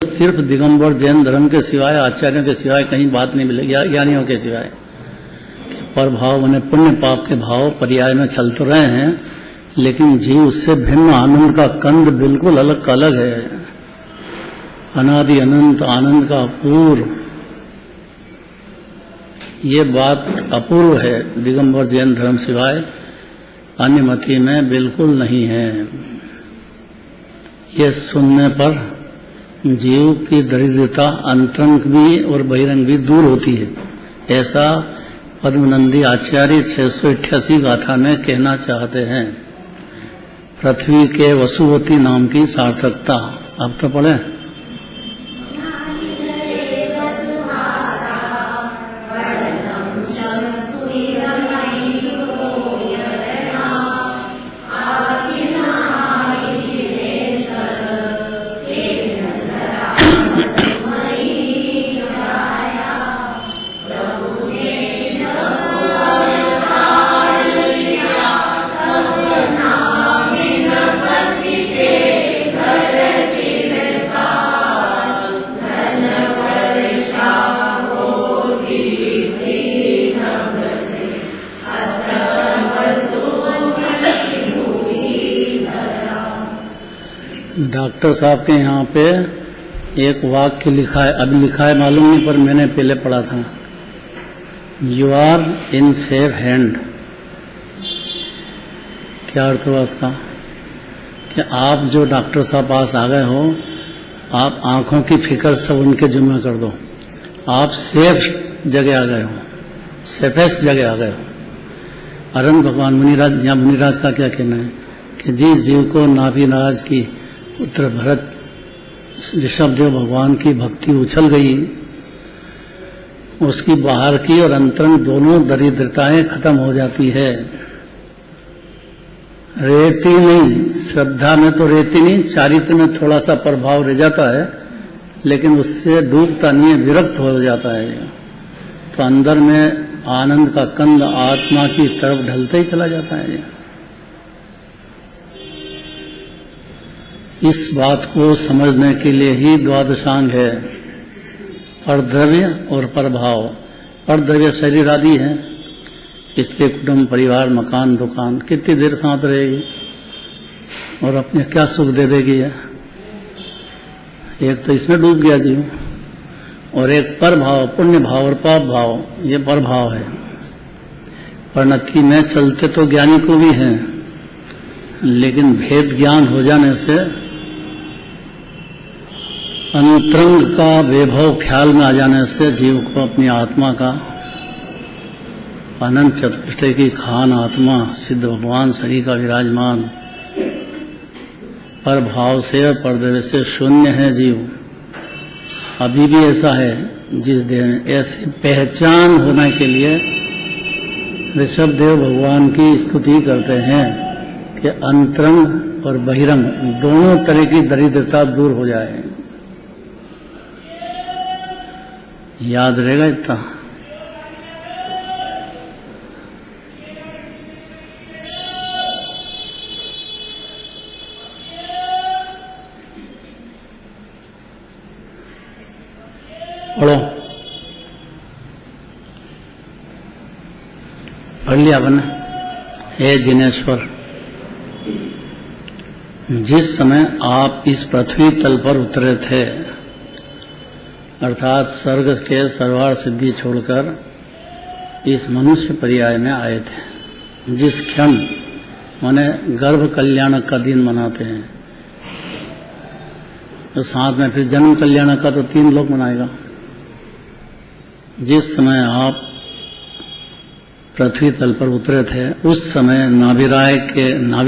सिर्फ दिगंबर जैन धर्म के सिवाय, आचार्यों के सिवाय कहीं बात नहीं मिलेगी, ज्ञानियों के सिवाय। पर भाव माने पुण्य पाप के भाव पर्याय में चल तो रहे हैं, लेकिन जीव उससे भिन्न आनंद का कंद बिल्कुल अलग का अलग है। अनादि अनंत आनंद का अपूर्व, ये बात अपूर्व है। दिगंबर जैन धर्म सिवाय अन्य मति में बिल्कुल नहीं है। ये सुनने पर जीव की दरिद्रता अंतरंग भी और बहिरंग भी दूर होती है, ऐसा पद्मनंदी आचार्य 688 गाथा में कहना चाहते हैं। पृथ्वी के वसुवती नाम की सार्थकता अब तो पढ़े। डॉक्टर साहब के यहाँ पे एक वाक्य लिखा है, अभी लिखा है मालूम नहीं, पर मैंने पहले पढ़ा था। You are in safe hand. क्या अर्थ हुआ उसका? कि आप जो डॉक्टर साहब पास आ गए हो, आप आंखों की फिक्र सब उनके जुम्मे कर दो। आप सेफ जगह आ गए हो, सेफेस्ट जगह आ गए हो। अरन भगवान मुनिराज, यहाँ मुनिराज का क्या कहना है कि जिस जीव को नाभिराज की पुत्र भरत ऋषभदेव भगवान की भक्ति उछल गई, उसकी बाहर की और अंतरंग दोनों दरिद्रताएं खत्म हो जाती है। रेती नहीं, श्रद्धा में तो रेती नहीं, चारित्र में थोड़ा सा प्रभाव रह जाता है, लेकिन उससे डूबता नहीं है, विरक्त हो जाता है। तो अंदर में आनंद का कंद आत्मा की तरफ ढलते ही चला जाता है। इस बात को समझने के लिए ही द्वादशांग है, परद्रव्य और परभाव। परद्रव्य शरीर आदि है, स्त्री कुटुंब परिवार मकान दुकान, कितनी देर साथ रहेगी और अपने क्या सुख दे देगी है। एक तो इसमें डूब गया जीव, और एक परभाव, पुण्य भाव और पाप भाव, ये परभाव है। परिणति में चलते तो ज्ञानी को भी हैं, लेकिन भेद ज्ञान हो जाने से अंतरंग का वैभव ख्याल में आ जाने से जीव को अपनी आत्मा का अनंत चतुष्टय की खान आत्मा सिद्ध भगवान सही का विराजमान पर भाव से और परद्रव्य से शून्य है जीव। अभी भी ऐसा है। जिस देह में ऐसी पहचान होने के लिए ऋषभदेव भगवान की स्तुति करते हैं कि अंतरंग और बहिरंग दोनों तरह की दरिद्रता दूर हो जाए। याद रहेगा इतना। पढ़ो, पढ़ लिया आपने। हे जिनेश्वर, जिस समय आप इस पृथ्वी तल पर उतरे थे, अर्थात स्वर्ग के सर्वार्थ सिद्धि छोड़कर इस मनुष्य पर्याय में आए थे, जिस क्षण माने गर्भ कल्याण का दिन मनाते हैं, तो साथ में फिर जन्म कल्याण का तो 3 लोग मनाएगा। जिस समय आप पृथ्वी तल पर उतरे थे, उस समय नाभि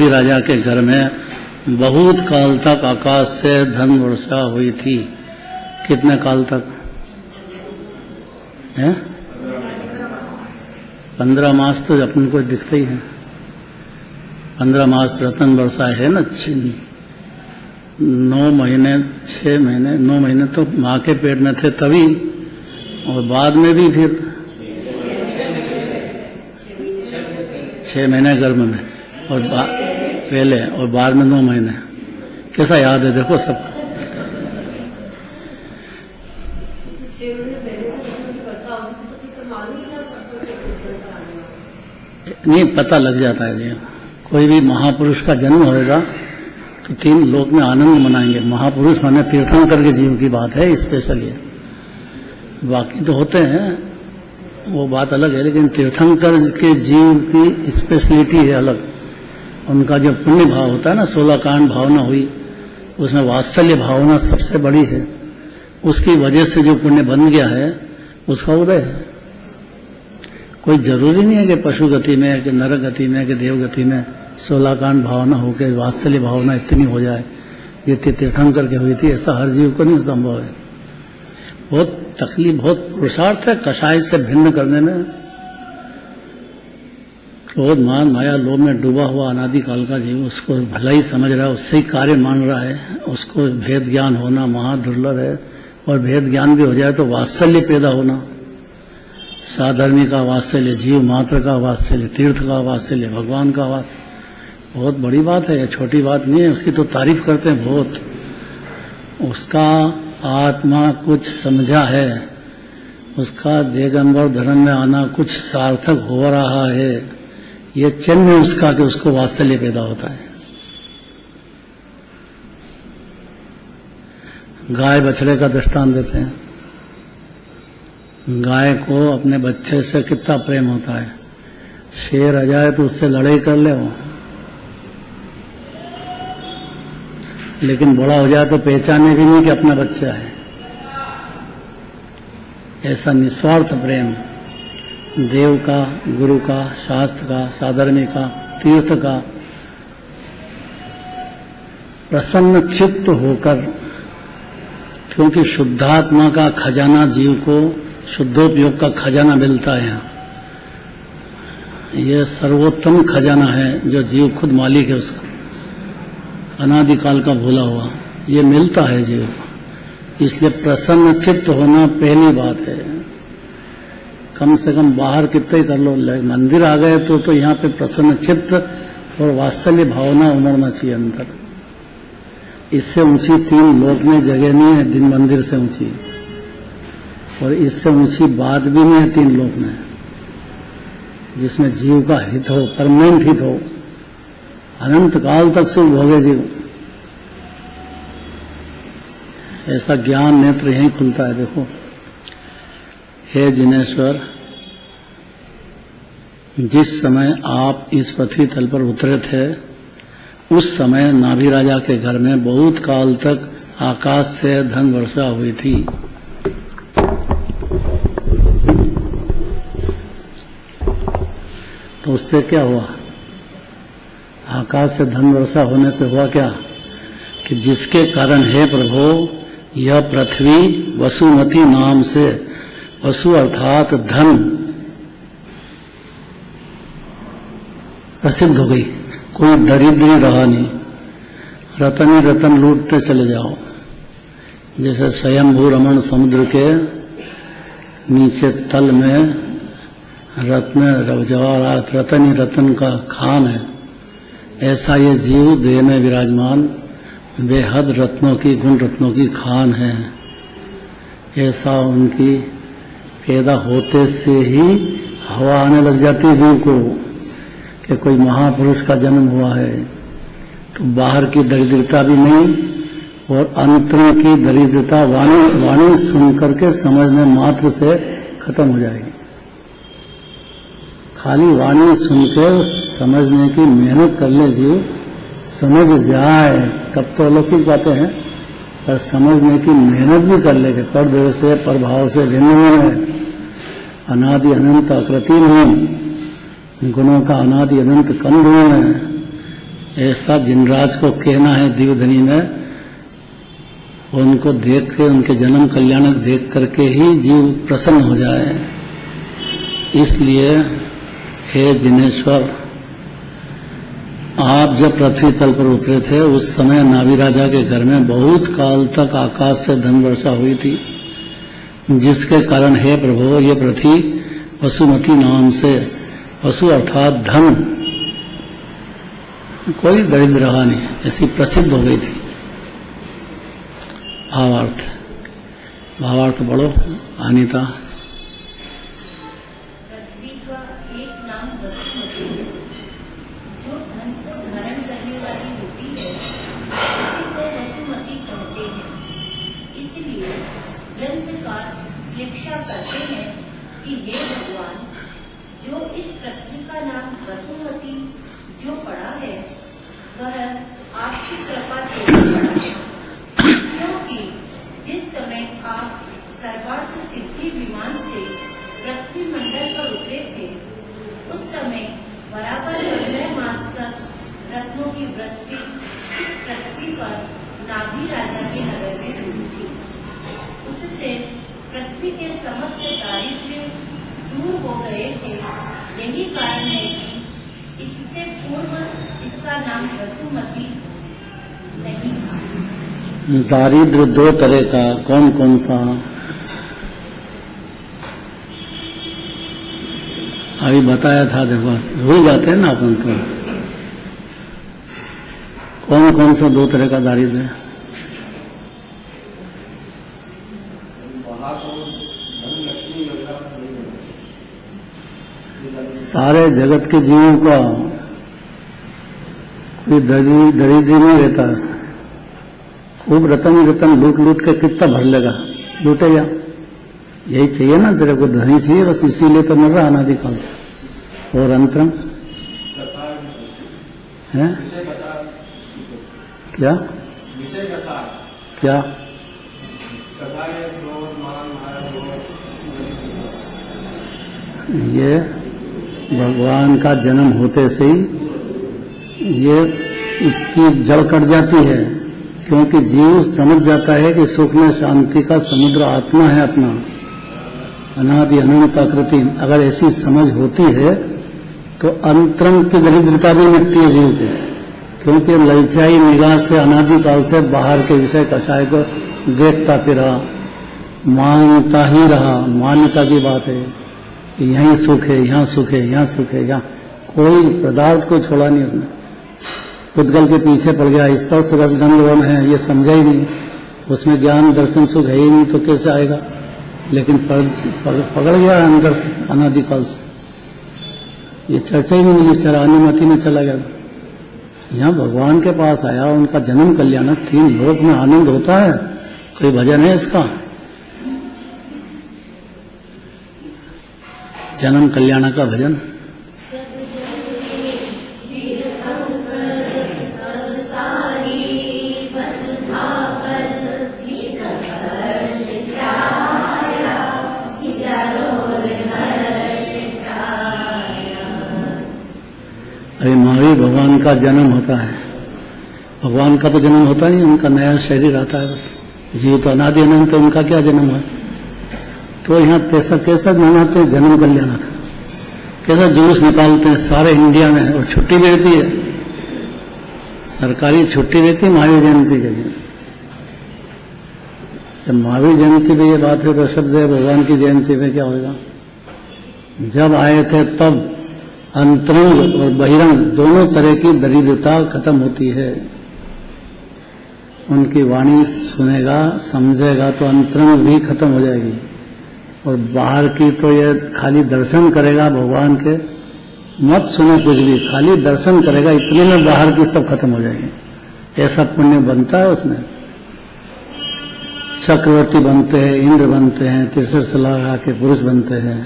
राजा के घर में बहुत काल तक आकाश से धन वर्षा हुई थी। कितने काल तक है? 15 मास तो अपन को दिखते ही है। 15 मास रतन वर्षा है ना। 9 महीने 6 महीने 9 महीने तो माँ के पेट में थे तभी, और बाद में भी फिर 6 महीने गर्भ में, और पहले, और बाद में 9 महीने। कैसा याद है देखो सब। 6 महीने पहले से वर्षा होगी तो फिर मालूम ही था सबको कि कीर्तन आने नहीं, पता लग जाता है जी। कोई भी महापुरुष का जन्म होएगा तो 3 लोक में आनंद मनाएंगे। महापुरुष माने तीर्थंकर के जीव की बात है स्पेशल ये, बाकी तो होते हैं वो बात अलग है, लेकिन तीर्थंकर के जीव की स्पेशलिटी है अलग। उनका जो पुण्य भाव होता है ना, 16 कांड भावना हुई, उसमें वात्सल्य भावना सबसे बड़ी है। उसकी वजह से जो पुण्य बन गया है उसका उदय है। कोई जरूरी नहीं है कि पशु गति में, कि नरक गति में, कि देव गति में 16 कांड भावना होकर वात्सल्य भावना इतनी हो जाए जितनी तीर्थंकर के हुई थी। ऐसा हर जीव को नहीं संभव है। बहुत तकलीफ, बहुत पुरुषार्थ है कषाय से भिन्न करने में। क्रोध मान माया लोभ में डूबा हुआ अनादिकाल का जीव उसको भला ही समझ रहा है, उससे ही कार्य मान रहा है। उसको भेद ज्ञान होना महादुर्लभ है, और भेद ज्ञान भी हो जाए तो वात्सल्य पैदा होना, साधर्मी का वात्सल्य, जीव मात्र का वात्सल्य, तीर्थ का वात्सल्य, भगवान का वात्सल्य, बहुत बड़ी बात है, छोटी बात नहीं है। उसकी तो तारीफ करते हैं बहुत। उसका आत्मा कुछ समझा है, उसका दिगंबर धर्म में आना कुछ सार्थक हो रहा है, ये चिन्ह उसका कि उसको वात्सल्य पैदा होता है। गाय बछड़े का दृष्टांत देते हैं। गाय को अपने बच्चे से कितना प्रेम होता है। शेर आ जाए तो उससे लड़ाई कर ले वो, लेकिन बड़ा हो जाए तो पहचाने भी नहीं कि अपना बच्चा है। ऐसा निस्वार्थ प्रेम देव का, गुरु का, शास्त्र का, साधर्मी का, तीर्थ का, प्रसन्न चित्त होकर, क्योंकि शुद्धात्मा का खजाना जीव को, शुद्धोपयोग का खजाना मिलता है। यह सर्वोत्तम खजाना है जो जीव खुद मालिक है उसका, अनादिकाल का भूला हुआ, ये मिलता है जीव को। इसलिए प्रसन्न चित्त होना पहली बात है। कम से कम बाहर कितना ही कर लो, मंदिर आ गए तो यहाँ पे प्रसन्न चित्त और वात्सल्य भावना उमड़ना चाहिए अंदर। इससे ऊंची 3 लोक में जगह नहीं है, दिन मंदिर से ऊंची, और इससे ऊंची बात भी नहीं है 3 लोक में, जिसमें जीव का हित हो, परमानेंट हित हो, अनंत काल तक सुख भोगे जीव। ऐसा ज्ञान नेत्र यहीं खुलता है। देखो, हे जिनेश्वर, जिस समय आप इस पृथ्वी तल पर उतरे थे उस समय नाभि राजा के घर में बहुत काल तक आकाश से धन वर्षा हुई थी। तो उससे क्या हुआ? आकाश से धन वर्षा होने से हुआ क्या कि जिसके कारण हे प्रभु यह पृथ्वी वसुमती नाम से, वसु अर्थात धन, प्रसिद्ध हो गई। कोई दरिद्री रहा नहीं, रतन ही रतन लूटते चले जाओ। जैसे स्वयंभू रमण समुद्र के नीचे तल में रत्न जवाहरात, रतन ही रतन का खान है, ऐसा ये जीव देह में विराजमान बेहद रत्नों की, गुण रत्नों की खान है। ऐसा उनकी पैदा होते से ही हवा आने लग जाती है जीव को कि कोई महापुरुष का जन्म हुआ है। तो बाहर की दरिद्रता भी नहीं और अंतरों की दरिद्रता वाणी सुन करके समझने मात्र से खत्म हो जाएगी। खाली वाणी सुनकर समझने की मेहनत कर ले जीव, समझ जाए तब तो अलौकिक बातें हैं, पर समझने की मेहनत भी कर लेंगे। पर देव से, पर भाव से भिन्न है, अनादि अनंत आकृति में गुणों का अनादि अनंत कंद है। ऐसा जिनराज को कहना है दीवधनी में, उनको देख के, उनके जन्म कल्याणक देख करके ही जीव प्रसन्न हो जाए। इसलिए हे जिनेश्वर, आप जब पृथ्वी तल पर उतरे थे उस समय नाभि राजा के घर में बहुत काल तक आकाश से धन वर्षा हुई थी, जिसके कारण हे प्रभु ये पृथ्वी वसुमती नाम से, वसु अर्थात धन, कोई दरिद्र रहा नहीं, ऐसी प्रसिद्ध हो गई थी। भावार्थ पढ़ो। अनीता। पृथ्वी का एक नाम वसुमती है, जो धन को धारण करने वाली होती है, उसी को वसुमती कहते हैं। इसलिए ग्रंथकार व्याख्या करते हैं कि हे भगवान, जो इस पृथ्वी का नाम वसुमती जो पड़ा है, वह आपकी कृपा से ही पड़ा है, क्योंकि जिस समय आप सर्वार्थ सिद्धि विमान से पृथ्वी मंडल पर उतरे थे, उस समय बराबर 15 मास तक रत्नों की वृष्टि इस पृथ्वी पर नाभि राजा के नगर में हुई थी। उससे पृथ्वी के समस्त दारिद्र्य दूर हो गए थे। यही कारण है कि इससे पूर्व इसका नाम वसुमती नहीं था। दारिद्र्य दो तरह का, कौन कौन सा? अभी बताया था, देखो भूल जाते हैं ना अपन तो। कौन कौन सा दो तरह का दारिद्र्य? सारे जगत के जीवों का कोई दरिद्री नहीं रहता। खूब रतन रतन लूट लूट के कितना भर लेगा, लूटेगा। यही चाहिए ना, तेरे को धनी चाहिए, बस इसीलिए तो मर रहा अनादिकाल से। और अंतरम है क्या? क्या? ये भगवान का जन्म होते से ही ये इसकी जड़ कट जाती है, क्योंकि जीव समझ जाता है कि सुख में शांति का समुद्र आत्मा है अपना, अनादि अनंत आकृति। अगर ऐसी समझ होती है तो अंतरंग की दरिद्रता भी मिटती है जीव को, क्योंकि ललचाई निगाह से अनादिकाल से बाहर के विषय कषाय को देखता फिरा, मानता ही रहा। मान्यता की बात है कि यहीं सुख है, यहाँ सुख है, यहाँ सुख है, यहाँ कोई पदार्थ को छोड़ा नहीं उसने। उद्गल के पीछे पड़ गया, स्पर्श रस गंध वन है, ये समझा ही नहीं। उसमें ज्ञान दर्शन सुख है ही नहीं, तो कैसे आएगा? लेकिन पकड़ गया अंदर से अनादिकाल से, ये चर्चा ही नहीं मिली, चरानी मती में चला गया। यहाँ भगवान के पास आया, उनका जन्म कल्याणक, 3 लोक में आनंद होता है। कोई भजन है इसका? जन्म कल्याण का भजन। अरे महावीर भगवान का जन्म होता है। भगवान का तो जन्म होता नहीं, उनका नया शरीर आता है बस। जीव तो अनादि अनंत, तो उनका क्या जन्म है? तो यहाँ कैसा मनाते हैं जन्म कल्याण का, कैसा जुलूस निकालते हैं सारे इंडिया में। और छुट्टी भी रहती है, सरकारी छुट्टी रहती है महावीर जयंती के दिन। जब महावीर जयंती पे ये बात है तो शब्द है, भगवान की जयंती पे क्या होगा? जब आए थे तब अंतरंग और बहिरंग दोनों तरह की दरिद्रता खत्म होती है। उनकी वाणी सुनेगा, समझेगा तो अंतरंग भी खत्म हो जाएगी। और बाहर की तो ये खाली दर्शन करेगा भगवान के, मत सुने कुछ भी, खाली दर्शन करेगा, इतने में बाहर की सब खत्म हो जाएगी। ऐसा पुण्य बनता है उसमें। चक्रवर्ती बनते हैं, इंद्र बनते हैं, तिरसठ सलाह के पुरुष बनते हैं।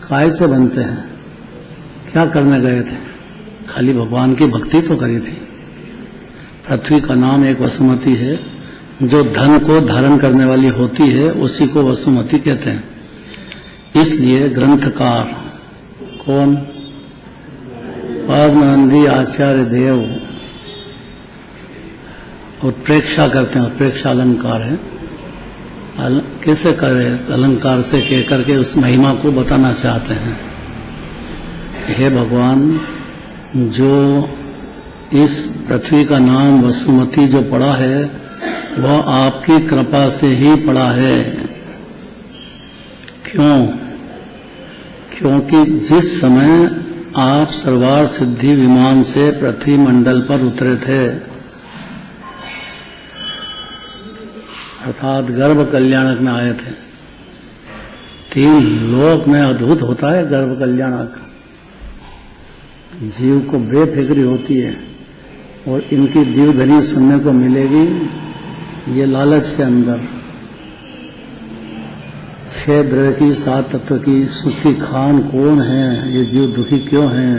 काय से बनते हैं? क्या करने गए थे? खाली भगवान की भक्ति तो करी थी। पृथ्वी का नाम एक वसुमती है, जो धन को धारण करने वाली होती है, उसी को वसुमती कहते हैं। इसलिए ग्रंथकार कौन? पद्मनंदी आचार्य देव उत्प्रेक्षा करते हैं। उत्प्रेक्षा अलंकार है, कैसे करे? अलंकार से कह करके उस महिमा को बताना चाहते हैं। हे भगवान, जो इस पृथ्वी का नाम वसुमती जो पड़ा है, वह आपकी कृपा से ही पड़ा है। क्यों? क्योंकि जिस समय आप सर्वार सिद्धि विमान से पृथ्वी मंडल पर उतरे थे, अर्थात गर्भ कल्याणक में आए थे। 3 लोक में अद्भुत होता है गर्भ कल्याणक। जीव को बेफिक्री होती है और इनकी दीवधनी सुनने को मिलेगी, ये लालच है अंदर। 6 द्रव्य की 7 तत्व की सुख की खान कौन है, ये जीव दुखी क्यों है,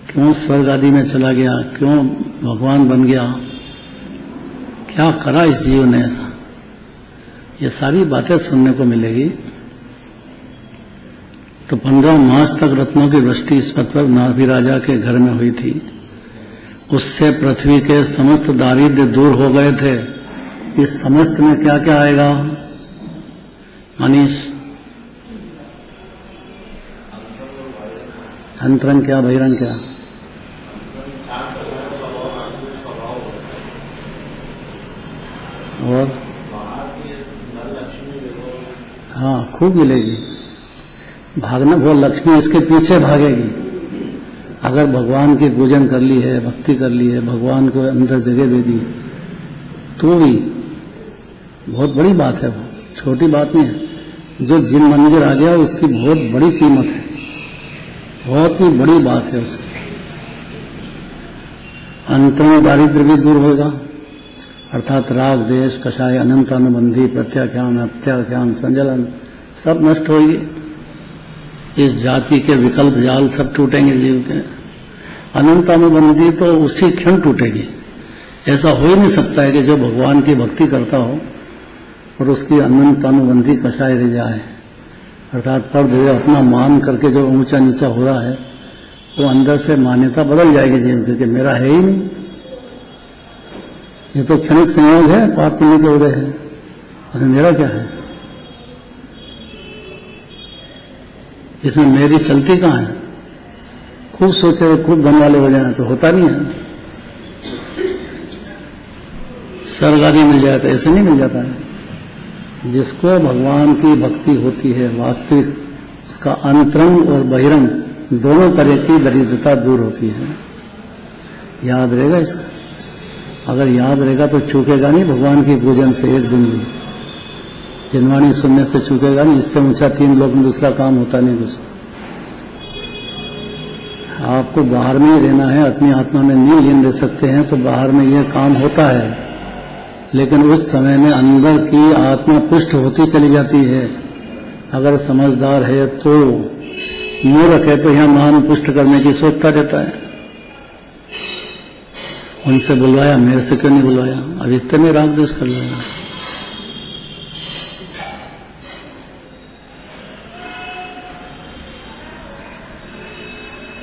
क्यों स्वर्ग आदि में चला गया, क्यों भगवान बन गया, क्या करा इस जीव ने ऐसा, ये सारी बातें सुनने को मिलेगी। तो 15 मास तक रत्नों की वृष्टि इस पथ पर नाभि राजा के घर में हुई थी। उससे पृथ्वी के समस्त दारिद्र्य दूर हो गए थे। इस समस्त में क्या क्या आएगा मनीष? अंतरंग क्या, बहिरंग क्या? और हाँ, खूब मिलेगी। भागना, वो लक्ष्मी इसके पीछे भागेगी। अगर भगवान की पूजन कर ली है, भक्ति कर ली है, भगवान को अंदर जगह दे दी, तो भी बहुत बड़ी बात है, वो छोटी बात नहीं है। जो जिन मंदिर आ गया उसकी बहुत बड़ी कीमत है, बहुत ही बड़ी बात है उसकी। अंतरंग दारिद्र्य भी दूर होगा, अर्थात राग देश कषाय अनंत अनुबंधी प्रत्याख्यान अत्याख्यान संजलन सब नष्ट होगी। इस जाति के विकल्प जाल सब टूटेंगे जीव के। अनंत अनुबंधी तो उसी क्षण टूटेगी। ऐसा हो ही नहीं सकता है कि जो भगवान की भक्ति करता हो और उसकी अनंत अनुबंधी कषाय रह जाए, अर्थात पर देव अपना मान करके जो ऊंचा नीचा हो रहा है, वो अंदर से मान्यता बदल जाएगी जीव की कि मेरा है ही नहीं, ये तो क्षणिक संयोग है, पाप पुण्य के उदय है, और मेरा क्या है, इसमें मेरी चलती कहाँ है। खूब सोचे खूब धन वाले हो जाए तो होता नहीं है, स्वर्ग आदि मिल जाए तो ऐसे नहीं मिल जाता है। जिसको भगवान की भक्ति होती है वास्तविक, उसका अंतरंग और बहिरंग दोनों तरह की दरिद्रता दूर होती है। याद रहेगा इसका, अगर याद रहेगा तो चूकेगा नहीं भगवान की पूजन से एक दिन भी, जिनवाणी सुनने से चूकेगा नहीं। इससे ऊंचा 3 लोक में दूसरा काम होता नहीं कुछ। आपको बाहर में ही रहना है, अपनी आत्मा में नहीं लीन रह सकते हैं तो बाहर में यह काम होता है, लेकिन उस समय में अंदर की आत्मा पुष्ट होती चली जाती है। अगर समझदार है तो, मूर्ख है तो यहां मान पुष्ट करने की सोचता रहता है। उनसे बुलवाया, मेरे से क्यों नहीं बुलवाया, अब इतने राग देश कर लेगा।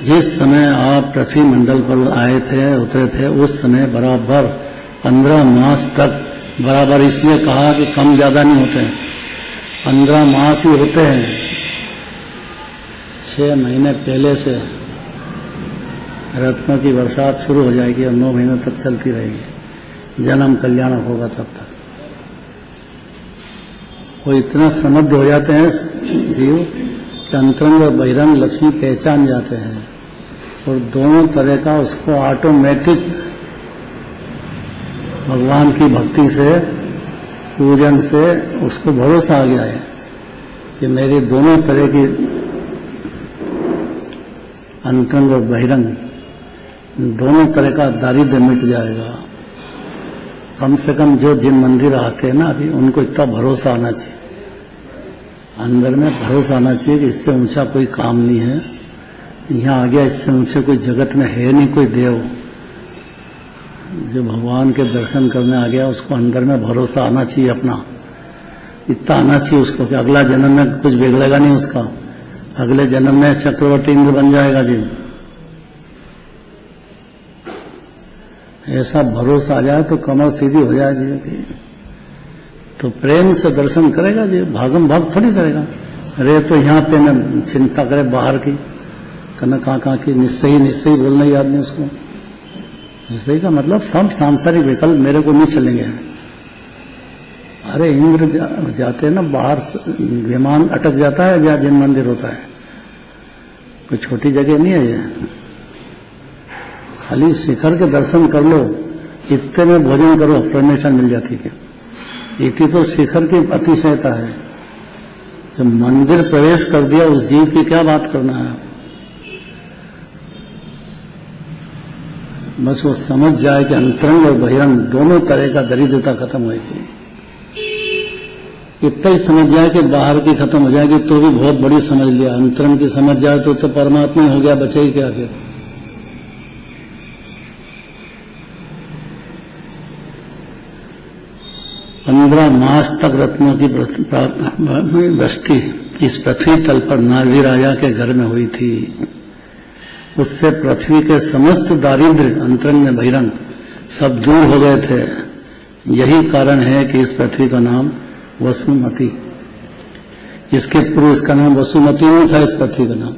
जिस समय आप पृथ्वी मंडल पर आए थे, उतरे थे, उस समय बराबर 15 मास तक, बराबर इसलिए कहा कि कम ज्यादा नहीं होते हैं, 15 मास ही होते हैं। 6 महीने पहले से रत्नों की बरसात शुरू हो जाएगी और 9 महीने तक चलती रहेगी। जन्म कल्याण होगा तब तक। वो इतना समृद्ध हो जाते हैं जीव कि अंतरंग और बहिरंग लक्ष्मी पहचान जाते हैं और दोनों तरह का उसको ऑटोमेटिक भगवान की भक्ति से, पूजन से उसको भरोसा आ गया है कि मेरी दोनों तरह की अंतरंग और बहिरंग दोनों तरह का दारिद्र्य मिट जाएगा। कम से कम जो जिन मंदिर आते हैं ना अभी, उनको इतना भरोसा आना चाहिए, अंदर में भरोसा आना चाहिए कि इससे ऊंचा कोई काम नहीं है, यहाँ आ गया इससे ऊंचे कोई जगत में है नहीं कोई देव। जो भगवान के दर्शन करने आ गया उसको अंदर में भरोसा आना चाहिए, अपना इतना आना चाहिए उसको कि अगला जन्म में कुछ बिगड़ेगा नहीं उसका, अगले जन्म में चक्रवर्ती इंद्र बन जाएगा जी। ऐसा भरोसा आ जाए तो कमर सीधी हो जाए जी की, तो प्रेम से दर्शन करेगा जी, भागम भाग थोड़ी करेगा। अरे तो यहाँ पे न चिंता करे बाहर की, कहना कहाँ की, निश्चय बोलना ही आदमी उसको। निश्चय का मतलब सब सांसारिक विकल्प मेरे को नहीं चलेंगे। अरे इंद्र जाते हैं ना बाहर, विमान अटक जाता है जहाँ जिन मंदिर होता है, कोई छोटी जगह नहीं है ये। खाली शिखर के दर्शन कर लो, इतने में भोजन करो, परमिशन मिल जाती है। इति तो शिखर की अतिशयता है। जब मंदिर प्रवेश कर दिया उस जीव की क्या बात करना है। बस वो समझ जाए कि अंतरंग और बहिरंग दोनों तरह का दरिद्रता खत्म होगी। इतना ही समझ जाए कि बाहर की खत्म हो जाएगी तो भी बहुत बड़ी समझ लिया। अंतरंग की समझ जाए तो परमात्मा हो गया, बचे ही क्या फिर। पंद्रह मास तक रत्नों की वृष्टि इस पृथ्वी तल पर नारवी राजा के घर में हुई थी। उससे पृथ्वी के समस्त दारिद्र्य अंतरंग में बहिरंग सब दूर हो गए थे। यही कारण है कि इस पृथ्वी का नाम वसुमती। इसके पूर्व इसका नाम वसुमती नहीं था। इस पृथ्वी का नाम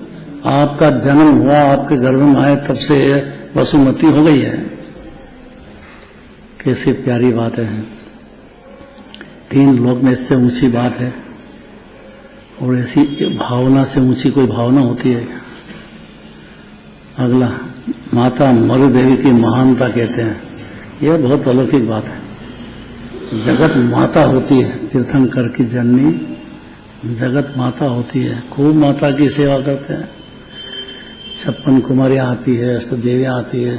आपका जन्म हुआ, आपके गर्भ में आए तब से वसुमती हो गई है। कैसी प्यारी बातें हैं। तीन लोक में इससे ऊंची बात है और ऐसी भावना से ऊंची कोई भावना होती है क्या। अगला माता मरु देवी की महानता कहते हैं। यह बहुत अलौकिक बात है। जगत माता होती है, तीर्थंकर की जननी जगत माता होती है। खूब माता की सेवा करते हैं। 56 कुमारियां आती है, अष्टदेवियां आती है,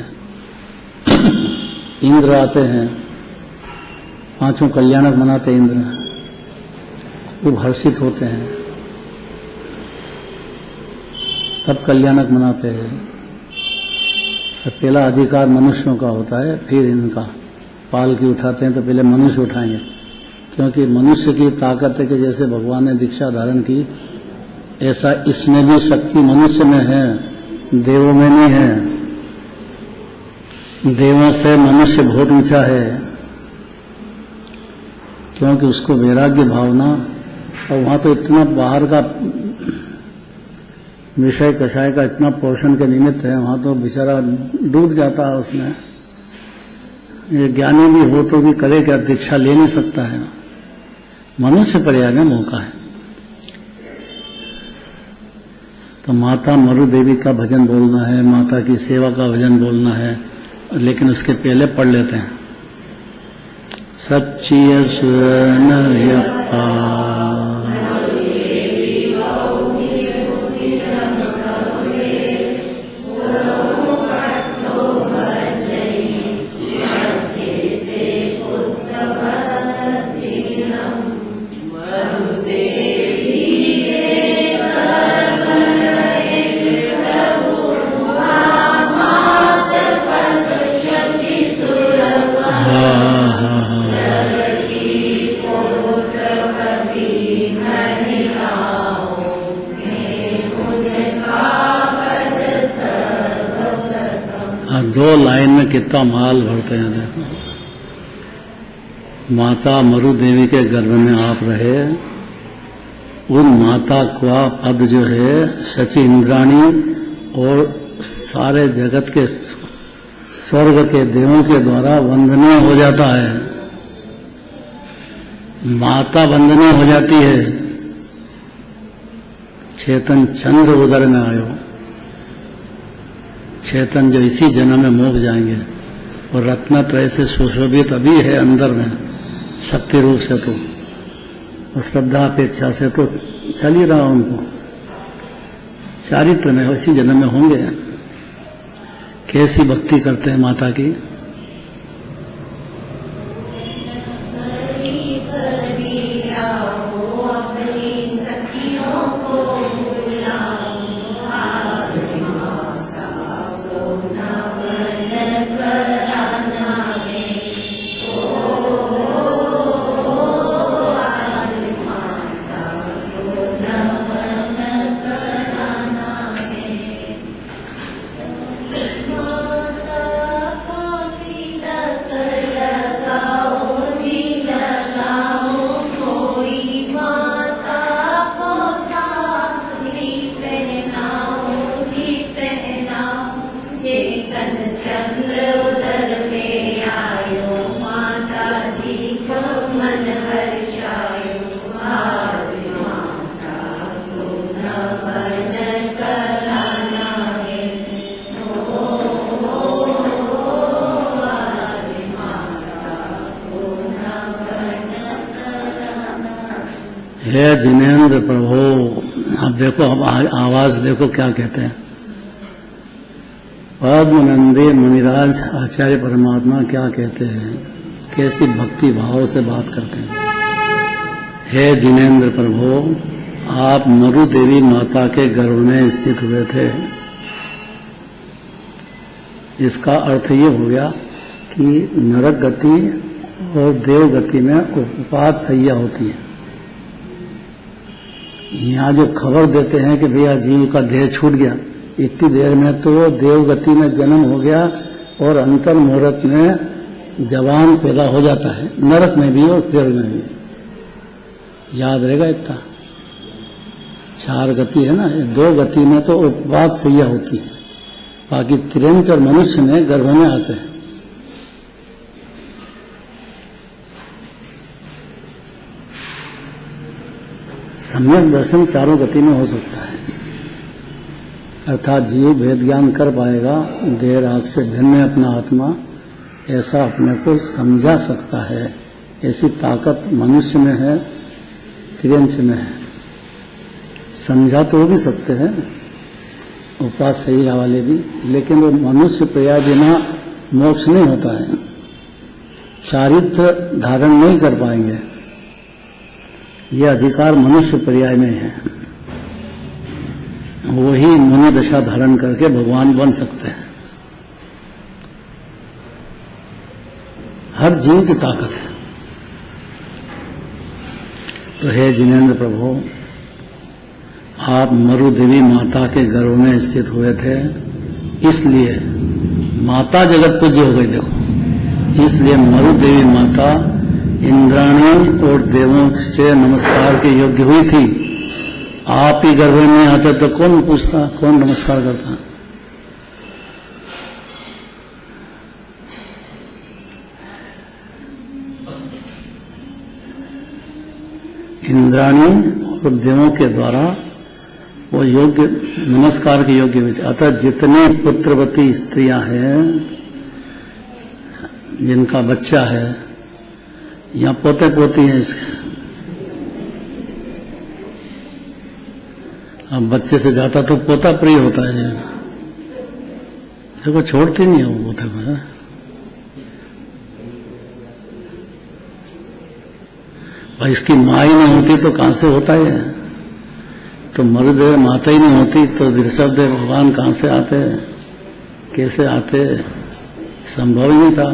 इंद्र आते हैं, 5 कल्याणक मनाते इंद्र, खूब हर्षित होते हैं। तब कल्याणक मनाते हैं। तो पहला अधिकार मनुष्यों का होता है, फिर इनका पालकी उठाते हैं तो पहले मनुष्य उठाएंगे, क्योंकि मनुष्य की ताकत है कि जैसे भगवान ने दीक्षा धारण की ऐसा इसमें भी शक्ति मनुष्य में है, देवों में नहीं है। देवों से मनुष्य बहुत ऊंचा है, क्योंकि उसको वैराग्य भावना, और वहां तो इतना बाहर का विषय कषाय का इतना पोषण के निमित्त है, वहां तो बेचारा डूब जाता है उसमें। ये ज्ञानी भी हो तो भी करे क्या, दीक्षा ले नहीं सकता है। मनुष्य पर्याय में मौका है। तो माता मरु देवी का भजन बोलना है, माता की सेवा का भजन बोलना है, लेकिन उसके पहले पढ़ लेते हैं सच्चिय सुरनयप्पा दो लाइन में कितना माल भरते हैं। देखो, माता मरु देवी के गर्भ में आप रहे, उन माता का पद जो है शची इंद्राणी और सारे जगत के स्वर्ग के देवों के द्वारा वंदनीय हो जाता है। माता वंदनीय हो जाती है। चेतन चंद्र उदर में आयो, चेतन जो इसी जन्म में मोक्ष जाएंगे, और रत्नत्रय से सुशोभित अभी है अंदर में शक्ति रूप से, तो और श्रद्धा अपेक्षा से तो चल ही रहा उनको, चारित्र में उसी जन्म में होंगे। कैसी भक्ति करते हैं माता की। हे जिनेन्द्र प्रभो, अब देखो, अब आवाज देखो क्या कहते हैं। पद्मनंदी मुनिराज आचार्य परमात्मा क्या कहते हैं, कैसी भक्ति भाव से बात करते हैं। हे जिनेन्द्र प्रभो, आप मरु देवी माता के गर्भ में स्थित हुए थे। इसका अर्थ ये हो गया कि नरक गति और देव गति में उपाद सैया होती है। यहाँ जो खबर देते हैं कि भैया जीव का देह छूट गया, इतनी देर में तो देव गति में जन्म हो गया और अंतर मुहूर्त में जवान पैदा हो जाता है, नरक में भी और देव में भी। याद रहेगा इतना। 4 गति है ना, 2 गति में तो उपवाद सैया होती है, बाकी त्रिंच और मनुष्य में गर्भ में आते हैं। सम्यक दर्शन 4 गति में हो सकता है, अर्थात जीव भेद ज्ञान कर पाएगा, देह राग से भिन्न अपना आत्मा ऐसा अपने को समझा सकता है। ऐसी ताकत मनुष्य में है, त्रिंच में है। समझा तो वो भी सकते हैं उपास सही वाले भी, लेकिन वो मनुष्य पर्याय बिना मोक्ष नहीं होता है, चारित्र धारण नहीं कर पाएंगे। यह अधिकार मनुष्य पर्याय में है, वही मुनि दशा धारण करके भगवान बन सकते हैं। हर जीव की ताकत है। तो हे जिनेन्द्र प्रभु, आप मरु देवी माता के गर्भ में स्थित हुए थे, इसलिए माता जगत पूज्य हो गई। देखो, इसलिए मरु देवी माता इंद्राणी और देवों से नमस्कार के योग्य हुई थी। आप ही गर्भ में आते तो कौन पूछता, कौन नमस्कार करता। इंद्राणी और देवों के द्वारा वो योग्य, नमस्कार के योग्य हुई थी। अतः जितने पुत्रवती स्त्रियां हैं, जिनका बच्चा है या पोते पोती हैं इसके, अब बच्चे से जाता तो पोता प्रिय होता है। देखो छोड़ती नहीं है वो पोते को। भाई इसकी माँ ही नहीं होती तो कहां से होता है। तो मरुदेव माता ही नहीं होती तो ऋषभदेव भगवान कहां से आते, कैसे आते, संभव ही नहीं था।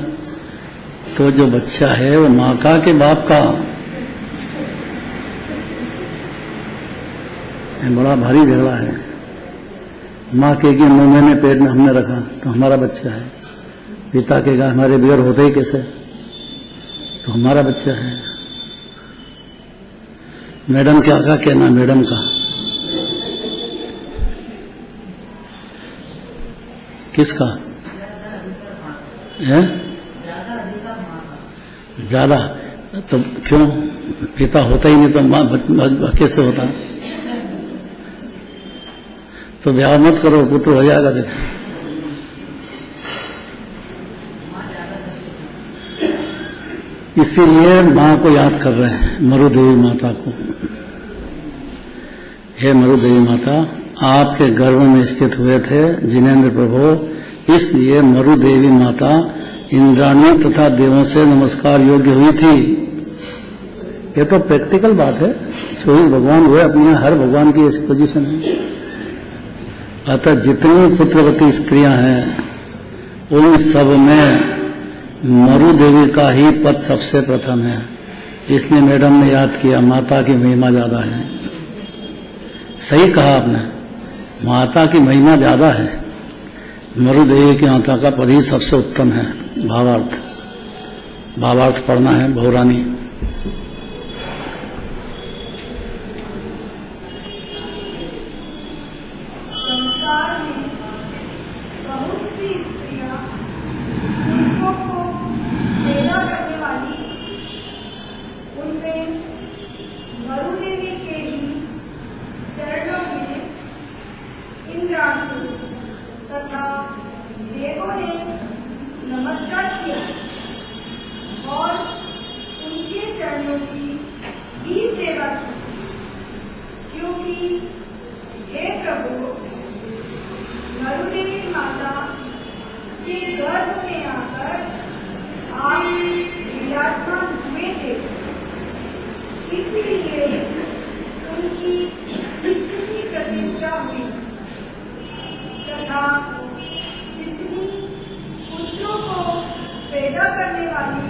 तो जो बच्चा है वो माँ का के बाप का, बड़ा भारी झगड़ा है। माँ कहेगी 9 महीने पेट में हमने रखा तो हमारा बच्चा है, पिता कहेगा हमारे बगैर होते ही कैसे, तो हमारा बच्चा है। मैडम क्या का कहना, मैडम का किसका है ज्यादा, तो क्यों, पिता होता ही नहीं तो माँ कैसे होता। तो ब्याह मत करो, पुत्र हो जाएगा। देखो इसीलिए माँ को याद कर रहे हैं, मरु देवी माता को। हे मरु देवी माता, आपके गर्भ में स्थित हुए थे जिनेन्द्र प्रभु, इसलिए मरु देवी माता इंद्राणी तथा देवों से नमस्कार योग्य हुई थी। ये तो प्रैक्टिकल बात है। 24 भगवान हुए, अपने हर भगवान की ऐसी पोजीशन है। अतः जितनी पुत्रवती स्त्रियां हैं उन सब में मरु देवी का ही पद सबसे प्रथम है। इसलिए मैडम ने याद किया, माता की महिमा ज्यादा है। सही कहा आपने, माता की महिमा ज्यादा है। मरु देवी की माता का पद ही सबसे उत्तम है। भावार्थ पढ़ना है बहुरानी। तथा देवों ने नमस्कार किया और उनके कि हे प्रभु, नरुदेवी माता के गर्भ में आकर आप विराजमान हुए थे, इसीलिए उनकी जितनी प्रतिष्ठा हुई तथा जितनी पुत्रों को पैदा करने वाली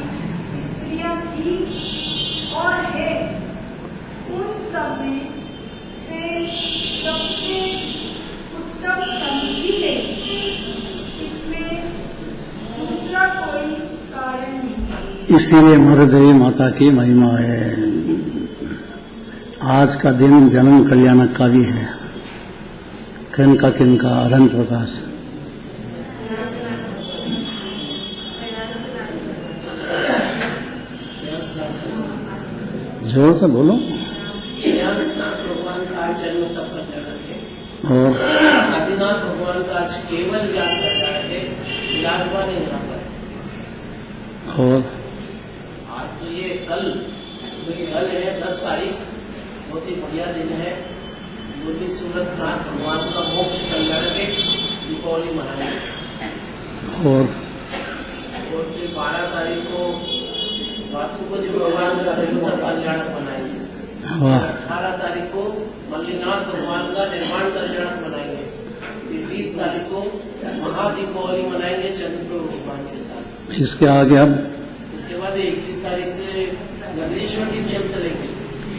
स्त्रियां थी और है, उन सब में वे सबसे उत्तम समझी है। इसमें दूसरा कोई कारण नहीं। इसीलिए मदर देवी माता की महिमा है। आज का दिन जन्म कल्याणक का भी है। किनका अनंत प्रकाश। जोर से बोलो। भगवान का जन्म तब और आदिनाथ भगवान का आज केवल याद कर रहा है, विराजमान नहीं यहाँ पर। और आज तो ये कल है 10 तारीख, बहुत ही बढ़िया दिन है। योगी सूरतनाथ भगवान का मोक्ष कल्याण के दीपावली मनाएंगे। और फिर 12 तारीख को वासुदेव भगवान का जन्म कल्याण मनाएंगे। 18 तारीख को मल्लीनाथ भगवान का निर्माण कल्याण मनाएंगे। फिर 20 तारीख को महादीपावली मनाएंगे चंद्रप्रभु भगवान के साथ। इसके आगे अब उसके बाद 21 तारीख से नंदीश्वर दीप जब चलेंगे।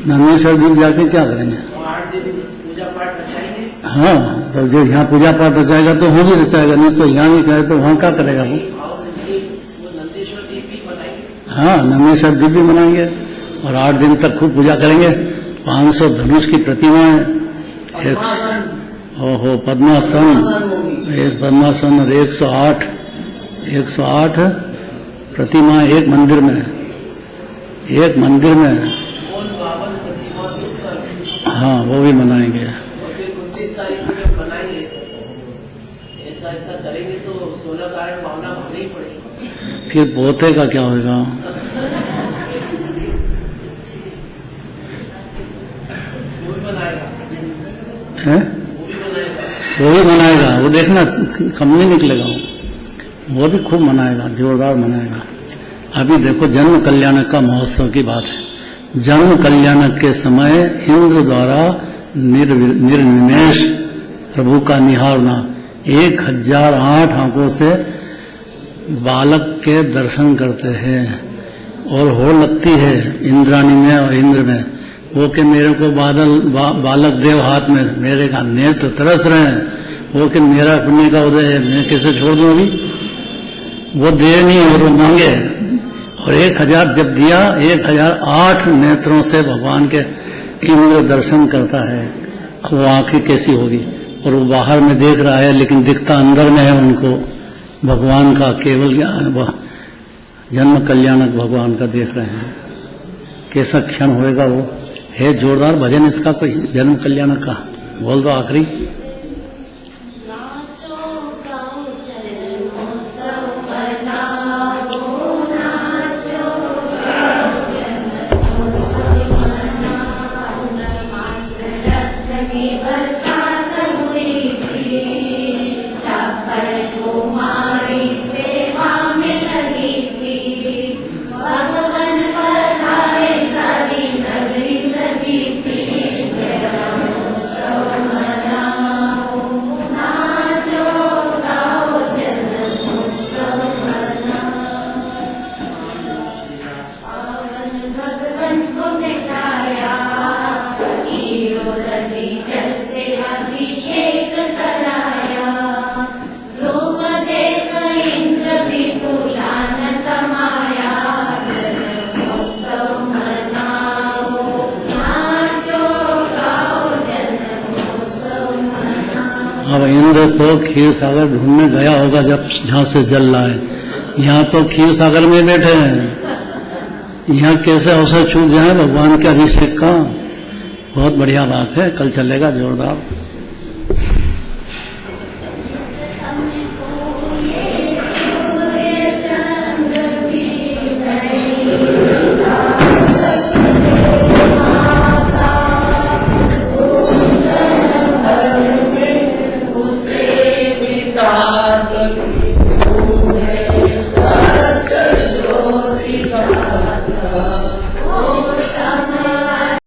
नंदीश्वर दीप जाके क्या करेंगे? और 8 दिन पूजा पाठ रचाएंगे। हाँ, तो जो यहाँ पूजा पाठ रचाएगा तो वहाँ भी रचाएगा, नहीं तो यहाँ नहीं करे तो वहाँ क्या करेगा वो? भाव से वो नंदीश्वर दीप भी बनाएंगे। हाँ, नंदीश्वर दीप भी मनाएंगे और 8 दिन तक खूब पूजा करेंगे। 500 धनुष की प्रतिमाएं, ओहो पद्मासन, एक पद्मासन और 108 प्रतिमा एक मंदिर में। कौन 52 प्रतिमा सुनकर। हाँ, वो भी मनाएंगे। और फिर 29 तारीख को जब बनाएंगे ऐसा करेंगे तो 16 कारण भावना भरनी ही पड़ेगी। फिर पोते का क्या होगा? वो भी बनाएगा। है? वो भी मनाएगा। वो देखना कम नहीं निकलेगा। वो भी खूब मनाएगा, जोरदार मनाएगा। अभी देखो जन्म कल्याणक का महोत्सव की बात है। जन्म कल्याणक के समय इंद्र द्वारा निर्विमेष प्रभु का निहारना 1008 आंखों से बालक के दर्शन करते हैं और हो लगती है इंद्राणी में और इंद्र में वो कि मेरे को बालक देव हाथ में, मेरे का नेत्र तरस रहे हैं, वो कि मेरा पुण्य का उदय है, मैं कैसे छोड़ दूं? अभी वो दे नहीं और वो मांगे। और 1000 जब दिया, 1008 नेत्रों से भगवान के इंद्र दर्शन करता है। वो आंखें कैसी होगी? और वो बाहर में देख रहा है लेकिन दिखता अंदर में है उनको भगवान का केवल जन्म कल्याणक भगवान का देख रहे हैं। कैसा क्षण होएगा वो? है जोरदार भजन इसका कोई जन्म कल्याणक का। बोल दो आखिरी। नाचो गाओ जन्मोत्सव मनाओ, नाचो गाओ जन्मोत्सव मनाओ, नमास रक्त की बरसात हुई थी, छप्पर कुमारी सेवा में लगी थी, भगवान पधारे सारी नगरी सजी थी, जन्मोत्सव मनाओ, नाचो गाओ जन्मोत्सव मनाओ। पावन भगवान को मिठाया, क्षीरो दधी जल से अभिषेक कराया, रूप देख इंद्र भी फूला न समाया, जन्मोत्सव मनाओ, नाचो गाओ जन्मोत्सव मनाओ। अब इंद्र तो क्षीर सागर ढूंढने गया होगा जब जहाँ से जल रहा है। यहाँ तो क्षीर सागर में बैठे हैं। यहाँ कैसे अवसर छूट जाए भगवान के अभिषेक का? बहुत बढ़िया बात है। कल चलेगा जोरदार। सूर्य ज्योति